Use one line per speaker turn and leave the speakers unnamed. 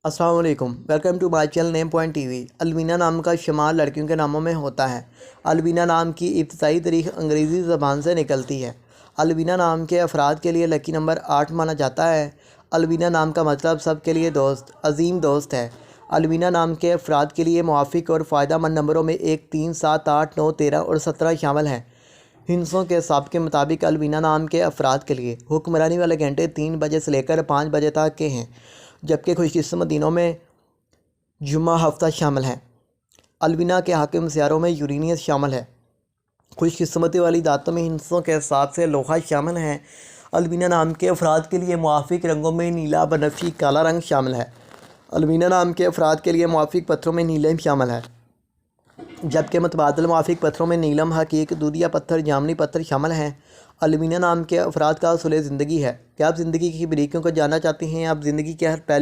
अस्सलाम वालेकुम, welcome to my channel name point TV. Alveena नाम का शुमार लड़कियों के नामों में होता है। अलवीना नाम की इब्तदाई तारीख अंग्रेज़ी ज़बान से निकलती है। अलवीना नाम के अफराद के लिए लकी नंबर 8 माना जाता है। अलवीना नाम का मतलब सबके लिए दोस्त, अजीम दोस्त है। अलवीना नाम के अफराद के लिए मुआफ़िक और फ़ायदेमंद नंबरों में 1, 3, 7, 8, 9, 13 और 17 शामिल हैं। हिंसों के हिसाब के मुताबिक अलवीना नाम के अफराद के लिए हुक्मरानी वाले घंटे 3 बजे से लेकर 5 बजे तक के हैं, जबकि खुशकिस्मत दिनों में जुम्मा हफ्ता शामिल है। अलवीना के हाकिम सियारों में यूरेनियस शामिल है। खुशकिस्मती वाली दातों में हिंसों के हिसाब से लोहा शामिल है। अलवीना नाम के अफराद के लिए मुआफ़िक रंगों में नीला, बनफशी, काला रंग शामिल है। अलवीना नाम के अफराद के लिए मुआफ़िक पत्थरों में नीलम शामिल है, जबकि मुतबादल मुआफ़िक पत्थरों में नीलम, हकीक, दूधिया पत्थर, जामनी पत्थर शामिल हैं। अलवीना नाम के अफराद का असूल ज़िंदगी है। क्या आप ज़िंदगी की बारीकियों को जानना चाहते हैं? आप ज़िंदगी के हर पहलू